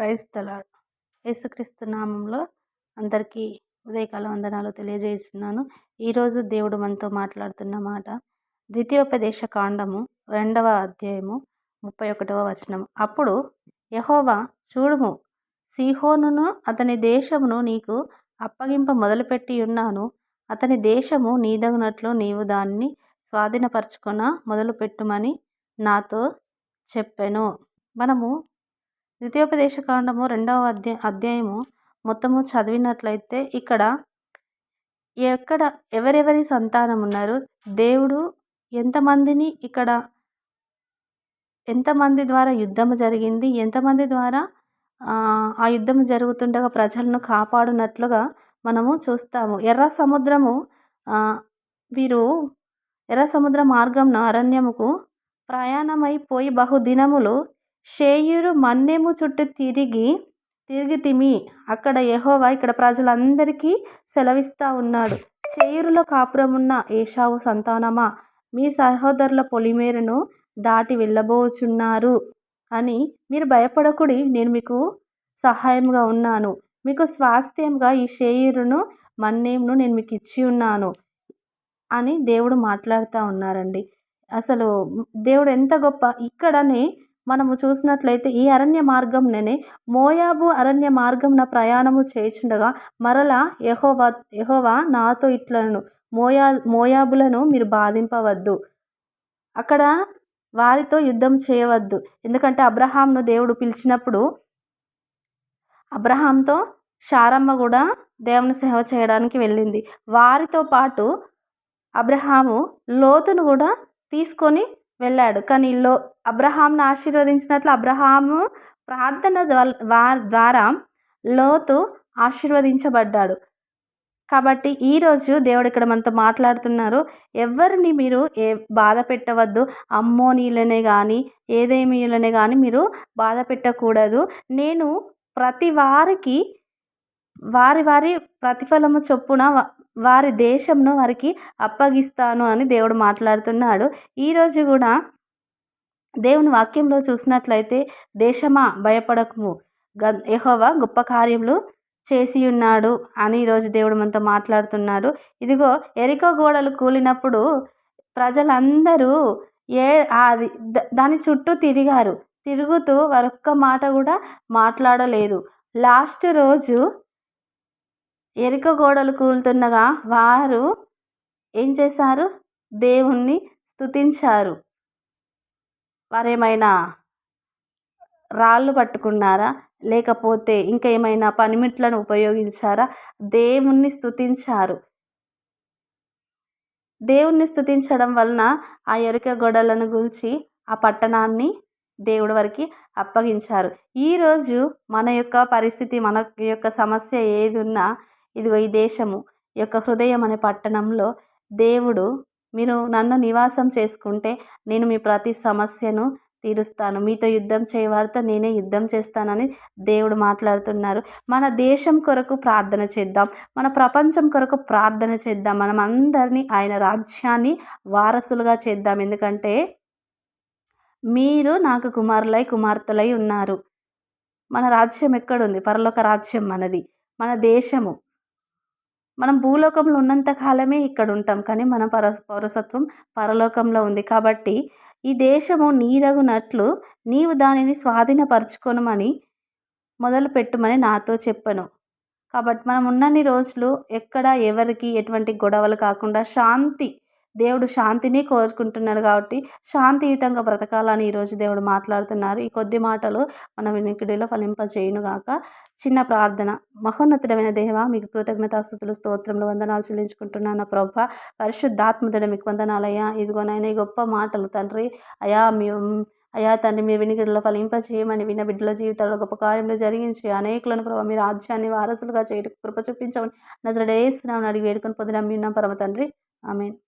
Praise the lord. యేసుక్రీస్తు నామంలో అందరికీ ఉదయకాల వందనాలు తెలియజేస్తున్నాను. ఈరోజు దేవుడు మనతో మాట్లాడుతున్న మాట ద్వితీయోపదేశ కాండము 2వ అధ్యాయము 31వ వచనం. అప్పుడు యెహోవా, చూడుము, సీహోనును అతని దేశమును నీకు అప్పగింప మొదలుపెట్టి ఉన్నాను. అతని దేశము నీదగునట్లు నీవు దానిని స్వాధీనపరచుకొన మొదలుపెట్టుమని నాతో చెప్పెను. మనము ద్వితీయోపదేశ కాండము 2వ అధ్యాయము మొత్తము చదివినట్లయితే ఇక్కడ ఎవరెవరి సంతానం ఉన్నారు, దేవుడు ఎంతమంది ద్వారా యుద్ధము జరిగింది, ఎంతమంది ద్వారా ఆ యుద్ధం జరుగుతుండగా ప్రజలను కాపాడునట్లుగా మనము చూస్తాము. వీరు ఎర్ర సముద్ర మార్గంన అరణ్యముకు ప్రయాణమైపోయి బహుదినములు షేయీరు మన్యము చుట్టూ తిరిగితిమి. అక్కడ యెహోవా ఇక్కడ ప్రజలందరికీ సెలవిస్తూ ఉన్నాడు. షేయీరులో కాపురమున్న ఏశావు సంతానమా, మీ సహోదరుల పొలిమేరను దాటి వెళ్ళబోచున్నారు అని మీరు భయపడకుడి, నేను మీకు సహాయంగా ఉన్నాను. మీకు స్వాస్థ్యంగా ఈ షేయీరును మన్నేమును నేను మీకు ఇచ్చి ఉన్నాను అని దేవుడు మాట్లాడుతూ ఉన్నారండి. అసలు దేవుడు ఎంత గొప్ప. ఇక్కడనే మనము చూసినట్లయితే ఈ అరణ్య మార్గంలోనే మోయాబు అరణ్య మార్గంన ప్రయాణము చేయుచుండగా మరలా యెహోవా నాతో ఇట్లను, మోయాబులను మీరు బాధింపవద్దు, అక్కడ వారితో యుద్ధం చేయవద్దు. ఎందుకంటే అబ్రహాంను దేవుడు పిలిచినప్పుడు అబ్రహాంతో శారమ్మ కూడా దేవుని సేవ చేయడానికి వెళ్ళింది. వారితో పాటు అబ్రహాము లోతును కూడా తీసుకొని వెళ్ళాడు. కానీ అబ్రహాంను ఆశీర్వదించినట్లు అబ్రహాము ప్రార్థన ద్వారా లోతు ఆశీర్వదించబడ్డాడు. కాబట్టి ఈరోజు దేవుడు ఇక్కడ మనతో మాట్లాడుతున్నారు. ఎవరిని మీరు బాధ పెట్టవద్దు. అమ్మోనీయులనే కానీ ఏదేమీయులనే కానీ మీరు బాధ పెట్టకూడదు. నేను ప్రతి వారికి వారి ప్రతిఫలము చొప్పున వారి దేశంను వారికి అప్పగిస్తాను అని దేవుడు మాట్లాడుతున్నాడు. ఈరోజు కూడా దేవుని వాక్యంలో చూసినట్లయితే, దేశమా భయపడకుము, యెహోవా గొప్ప కార్యములు చేసి ఉన్నాడు అని ఈరోజు దేవుడు మనతో మాట్లాడుతున్నారు. ఇదిగో యెరికో గోడలు కూలినప్పుడు ప్రజలందరూ దాని చుట్టూ తిరుగుతూ వారొక్క మాట కూడా మాట్లాడలేదు. లాస్ట్ రోజు యెరికో గోడలు కూలుతుండగా వారు ఏం చేశారు? దేవుణ్ణి స్తుతించారు. వారేమైనా రాళ్ళు పట్టుకున్నారా, లేకపోతే ఇంకా ఏమైనా పనిముట్లను ఉపయోగించారా? దేవుణ్ణి స్తుతించారు. దేవుణ్ణి స్తుతించడం వలన ఆ యెరికో గోడలను కూల్చి ఆ పట్టణాన్ని దేవుడి వారికి అప్పగించారు. ఈరోజు మన యొక్క పరిస్థితి, మన యొక్క సమస్య ఏది ఉన్నా, ఇదిగో ఈ దేశము యొక్క హృదయం అనే పట్టణంలో దేవుడు, మీరు నన్ను నివాసం చేసుకుంటే నేను మీ ప్రతి సమస్యను తీరుస్తాను, మీతో యుద్ధం చేయవారితో నేనే యుద్ధం చేస్తానని దేవుడు మాట్లాడుతున్నారు. మన దేశం కొరకు ప్రార్థన చేద్దాం, మన ప్రపంచం కొరకు ప్రార్థన చేద్దాం, మనం అందరినీ ఆయన రాజ్యాన్ని వారసులుగా చేద్దాం. ఎందుకంటే మీరు నాకు కుమారులై కుమార్తెలై ఉన్నారు. మన రాజ్యం ఎక్కడుంది? పరలోక రాజ్యం మనది, మన దేశము. మనం భూలోకంలో ఉన్నంత కాలమే ఇక్కడ ఉంటాం, కానీ మన పౌరసత్వం పరలోకంలో ఉంది. కాబట్టి ఈ దేశము నీదగునట్లు నీవు దానిని స్వాధీనపరచుకొనమని మొదలుపెట్టుమని నాతో చెప్పను. కాబట్టి మనం ఉన్నన్ని రోజులు ఎక్కడ ఎవరికి ఎటువంటి గొడవలు కాకుండా దేవుడు శాంతిని కోరుకుంటున్నాడు. కాబట్టి శాంతియుతంగా బ్రతకాలని ఈరోజు దేవుడు మాట్లాడుతున్నారు. ఈ కొద్ది మాటలు మన వినికిడిలో ఫలింపజేయునుగాక. చిన్న ప్రార్థన. మహోన్నతుడమైన దేవా, మీకు కృతజ్ఞతాస్తుతులు స్తోత్రములు వందనాలు చెల్లించుకుంటున్నాను ప్రభువా. పరిశుద్ధాత్మతుడ మీకు వందనాలయ్యా. ఇదిగోనైనా ఈ గొప్ప మాటలు తండ్రి అయా తండ్రి, మీరు వినికిడిలో ఫలింపజేయమని, విన్న బిడ్డల జీవితాల్లో గొప్ప కార్యములు జరిగించి అనేకులను ప్రభావ మీ రాజ్యాన్ని వారసులుగా చేయడానికి కృప చూపించమని నజరేయునామమున అడిగి వేడుకొని పొంది నమ్మి ఉన్నాం పరమ తండ్రి. ఆమేన్.